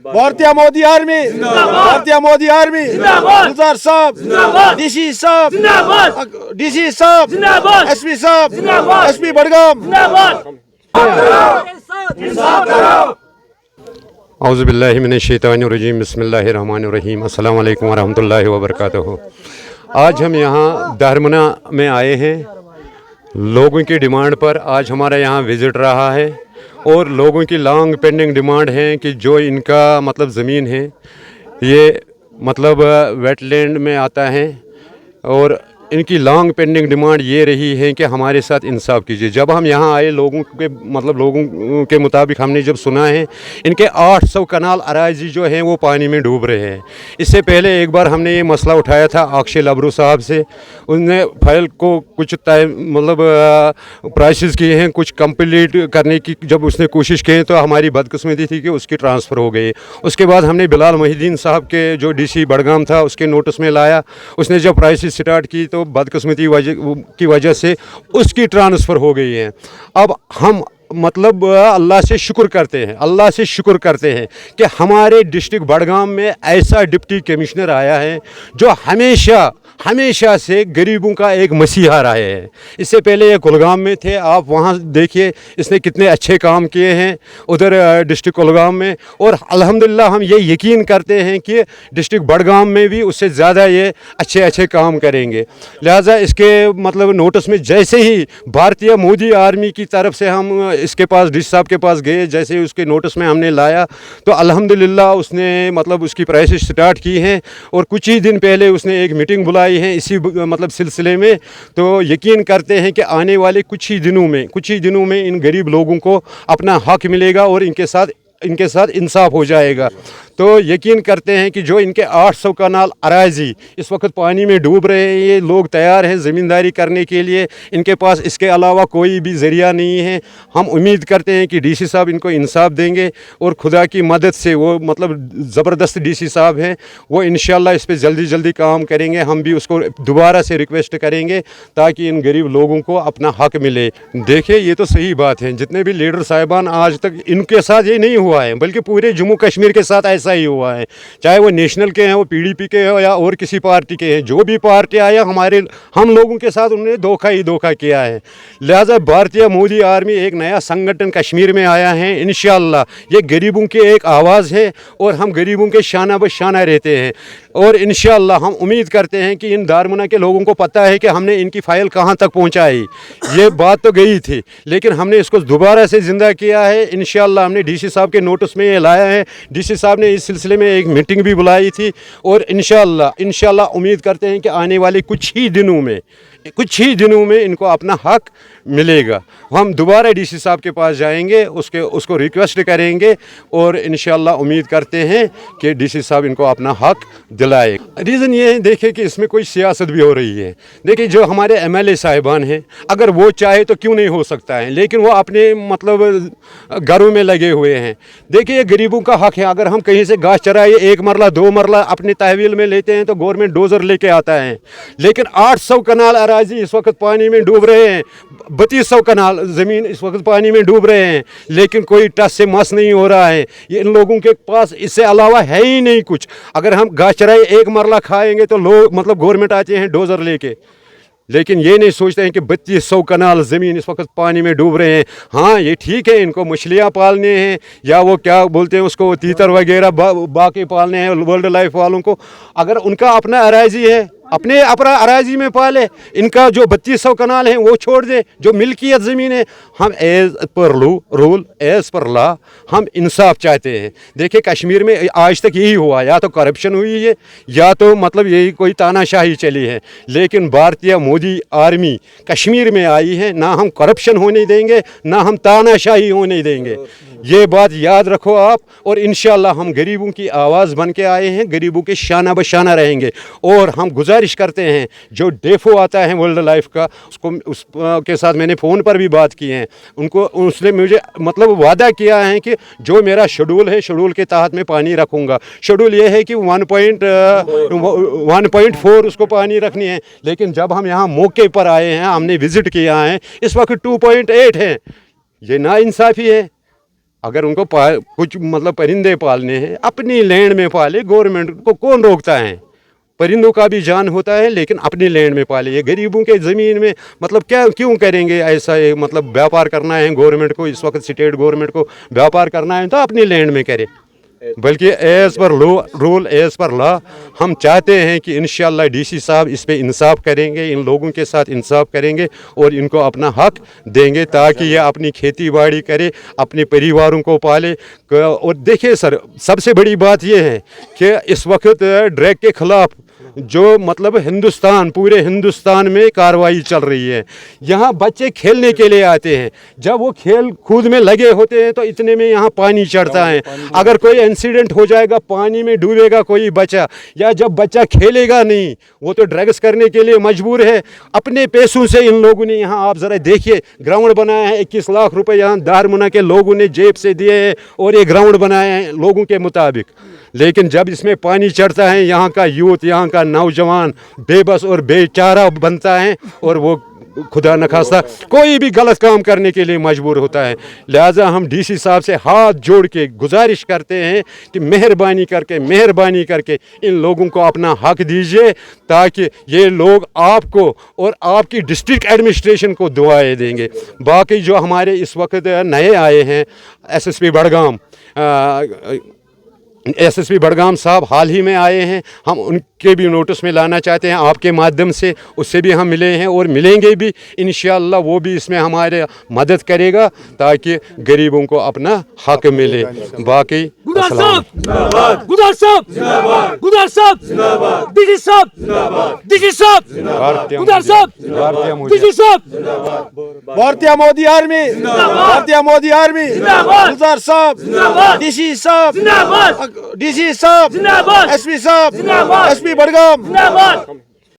भारतीय मोदी आर्मी, भारतीय मोदी आर्मी, गुलजार साहब, डीसी साहब, एसपी साहब, एसपी बडगाम। औज़ुबिल्लाहि मिनश्शैतानिर्रजीम, बिस्मिल्लाहिर्रहमानिर्रहीम, अस्सलामु अलैकुम वरहमतुल्लाहि वबरकातुहू। आज हम यहाँ दारमुना में आए हैं लोगों की डिमांड पर। आज हमारा यहाँ विज़िट रहा है और लोगों की लॉन्ग पेंडिंग डिमांड है कि जो इनका मतलब ज़मीन है ये मतलब वेटलैंड में आता है और इनकी लॉन्ग पेंडिंग डिमांड ये रही है कि हमारे साथ इंसाफ कीजिए। जब हम यहाँ आए लोगों के मुताबिक हमने जब सुना है इनके 800 कनाल अराजी जो हैं वो पानी में डूब रहे हैं। इससे पहले एक बार हमने ये मसला उठाया था अक्षय लबरू साहब से, उनने फाइल को कुछ मतलब प्राइसेस किए हैं, कुछ कंप्लीट करने की जब उसने कोशिश की तो हमारी बदकिस्मती थी कि उसकी ट्रांसफ़र हो गई। उसके बाद हमने बिलाल मोहिद्दीन साहब के जो डीसी बडगाम था उसके नोटिस में लाया, उसने जब प्राइसेस स्टार्ट की तो बदकिस्मती की वजह से उसकी ट्रांसफ़र हो गई है। अब हम मतलब अल्लाह से शुक्र करते हैं कि हमारे डिस्ट्रिक्ट बडगाम में ऐसा डिप्टी कमिश्नर आया है जो हमेशा से गरीबों का एक मसीहा रहे हैं। इससे पहले ये कुलगाम में थे, आप वहाँ देखिए इसने कितने अच्छे काम किए हैं उधर डिस्ट्रिक्ट कुलगाम में, और अल्हम्दुलिल्लाह हम ये यकीन करते हैं कि डिस्ट्रिक्ट बडगाम में भी उससे ज़्यादा ये अच्छे काम करेंगे। लिहाजा इसके मतलब नोटिस में जैसे ही भारतीय मोदी आर्मी की तरफ से हम इसके पास डीसी साहब के पास गए, जैसे ही उसके नोटिस में हमने लाया तो अल्हम्दुलिल्लाह उसने मतलब उसकी प्राइसेस स्टार्ट की हैं और कुछ ही दिन पहले उसने एक मीटिंग बुलाई है इसी मतलब सिलसिले में। तो यकीन करते हैं कि आने वाले कुछ ही दिनों में इन गरीब लोगों को अपना हक मिलेगा और इनके साथ इंसाफ हो जाएगा। तो यकीन करते हैं कि जो इनके 800 कनाल अराजी इस वक्त पानी में डूब रहे हैं, ये लोग तैयार हैं ज़मींदारी करने के लिए, इनके पास इसके अलावा कोई भी ज़रिया नहीं है। हम उम्मीद करते हैं कि डीसी साहब इनको इंसाफ देंगे और खुदा की मदद से वो मतलब ज़बरदस्त डीसी साहब हैं, वो इंशाअल्लाह इस पर जल्दी काम करेंगे। हम भी उसको दोबारा से रिक्वेस्ट करेंगे ताकि इन गरीब लोगों को अपना हक मिले। देखिए ये तो सही बात है, जितने भी लीडर साहिबान आज तक इनके साथ ये नहीं हुआ है बल्कि पूरे जम्मू कश्मीर के साथ ऐसा ही हुआ है, चाहे वो नेशनल के हैं, वो पीडीपी के हैं या और किसी पार्टी के हैं। जो भी पार्टी आया हम लोगों के साथ उन्होंने धोखा किया है। लिहाजा भारतीय मोदी आर्मी एक नया संगठन कश्मीर में आया है, इंशाअल्लाह ये गरीबों की एक आवाज़ है और हम गरीबों के शाना बशाना रहते हैं। और इंशाअल्लाह हम उम्मीद करते हैं कि इन दारमुना के लोगों को पता है कि हमने इनकी फ़ाइल कहाँ तक पहुँचाई। ये बात तो गई थी लेकिन हमने इसको दोबारा से ज़िंदा किया है। इंशाअल्लाह हमने डीसी साहब के नोटिस में ये लाया है, डीसी साहब ने इस सिलसिले में एक मीटिंग भी बुलाई थी और इंशाअल्लाह उम्मीद करते हैं कि आने वाले कुछ ही दिनों में इनको अपना हक मिलेगा। हम दोबारा डीसी साहब के पास जाएंगे, उसको रिक्वेस्ट करेंगे और इंशाअल्लाह उम्मीद करते हैं कि डीसी साहब इनको अपना हक दिलाए। रीज़न ये है देखिए कि इसमें कोई सियासत भी हो रही है। देखिए जो हमारे एमएलए साहिबान हैं अगर वो चाहे तो क्यों नहीं हो सकता है, लेकिन वो अपने मतलब घरों में लगे हुए हैं। देखिए गरीबों का हक है, अगर हम कहीं से घास चराए 1 मरला 2 मरला अपने तहवील में लेते हैं तो गवर्नमेंट डोजर लेके आता है, लेकिन 800 कनाल अराजी इस वक्त पानी में डूब रहे हैं, 3200 कनाल ज़मीन इस वक्त पानी में डूब रहे हैं, लेकिन कोई टस से मस नहीं हो रहा है। ये इन लोगों के पास इससे अलावा है ही नहीं कुछ। अगर हम घास चराई 1 मरला खाएंगे तो लोग मतलब गवर्नमेंट आते हैं डोजर लेके, लेकिन ये नहीं सोचते हैं कि 3200 कनाल ज़मीन इस वक्त पानी में डूब रहे हैं। हाँ ये ठीक है इनको मछलियाँ पालने हैं या वो क्या बोलते हैं उसको तीतर वगैरह बाकी पालने हैं वाइल्ड लाइफ वालों को, अगर उनका अपना अराजी है अपने अराजी में पाले। इनका जो 3200 कनाल हैं वो छोड़ दे, जो मिल्कियत ज़मीन है। हम as per rule as per law हम इंसाफ चाहते हैं। देखिए कश्मीर में आज तक यही हुआ, या तो करप्शन हुई है या तो मतलब यही कोई तानाशाही चली है, लेकिन भारतीय मोदी आर्मी कश्मीर में आई है, ना हम करप्शन होने देंगे ना हम तानाशाही होने देंगे। ये बात याद रखो आप, और इंशाअल्लाह हम गरीबों की आवाज़ बन के आए हैं, गरीबों के शाना बशाना रहेंगे। और हम गुजारिश करते हैं जो डेफो आता है वर्ल्ड लाइफ का, उसके साथ मैंने फ़ोन पर भी बात की है, उसने मुझे मतलब वादा किया है कि जो मेरा शेड्यूल है शेड्यूल के तहत मैं पानी रखूँगा। शेड्यूल ये है कि 1.4 उसको पानी रखनी है, लेकिन जब हम यहाँ मौके पर आए हैं हमने विज़िट किया है इस वक्त 2.8 है। ये नाइंसाफ़ी है। अगर उनको कुछ मतलब परिंदे पालने हैं अपनी लैंड में पाले, गवर्नमेंट को कौन रोकता है। परिंदों का भी जान होता है लेकिन अपनी लैंड में पाले। ये गरीबों के ज़मीन में मतलब क्या क्यों करेंगे ऐसा, ये मतलब व्यापार करना है गवर्नमेंट को, इस वक्त स्टेट गवर्नमेंट को व्यापार करना है तो अपनी लैंड में करे, बल्कि as per rule as per law हम चाहते हैं कि इंशाअल्लाह डीसी साहब इस पे इंसाफ करेंगे, इन लोगों के साथ इंसाफ करेंगे और इनको अपना हक देंगे ताकि ये अपनी खेती बाड़ी करे, अपने परिवारों को पाले। और देखिए सर, सबसे बड़ी बात ये है कि इस वक्त ड्रग के ख़िलाफ़ जो मतलब हिंदुस्तान, पूरे हिंदुस्तान में कार्रवाई चल रही है। यहाँ बच्चे खेलने के लिए आते हैं, जब वो खेल कूद में लगे होते हैं तो इतने में यहाँ पानी चढ़ता है। अगर कोई इंसिडेंट हो जाएगा, पानी में डूबेगा कोई बच्चा, या जब बच्चा खेलेगा नहीं, वो तो ड्रग्स करने के लिए मजबूर है। अपने पैसों से इन लोगों ने यहाँ, आप ज़रा देखिए, ग्राउंड बनाया है, 21 लाख रुपए यहाँ दारमुना के लोगों ने जेब से दिए हैं और ये ग्राउंड बनाया है लोगों के मुताबिक। लेकिन जब इसमें पानी चढ़ता है, यहाँ का यूथ, यहाँ का नौजवान बेबस और बेचारा बनता है और वो खुदा न खास्ता कोई भी गलत काम करने के लिए मजबूर होता है। लिहाजा हम डीसी साहब से हाथ जोड़ के गुजारिश करते हैं कि मेहरबानी करके इन लोगों को अपना हक दीजिए ताकि ये लोग आपको और आपकी डिस्ट्रिक्ट एडमिनिस्ट्रेशन को दुआएं देंगे। बाकी जो हमारे इस वक्त नए आए हैं एसएसपी बड़गाम साहब हाल ही में आए हैं, हम उनके भी नोटिस में लाना चाहते हैं आपके माध्यम से, उससे भी हम मिले हैं और मिलेंगे भी इंशाअल्लाह। वो भी इसमें हमारे मदद करेगा ताकि गरीबों को अपना हक मिले। बाकी गुदार साहब जिंदाबाद, गुदार साहब जिंदाबाद, गुदार साहब जिंदाबाद, डीजी साहब जिंदाबाद, डीजी साहब जिंदाबाद, गुदार साहब जिंदाबाद, डीजी साहब जिंदाबाद, भारतीय मोदी आर्मी जिंदाबाद, भारतीय मोदी आर्मी जिंदाबाद, गुलजार साहब जिंदाबाद, डीसी साहब जिंदाबाद, डीसी साहब जिंदाबाद, एसपी साहब जिंदाबाद, एसपी बड़गाम जिंदाबाद।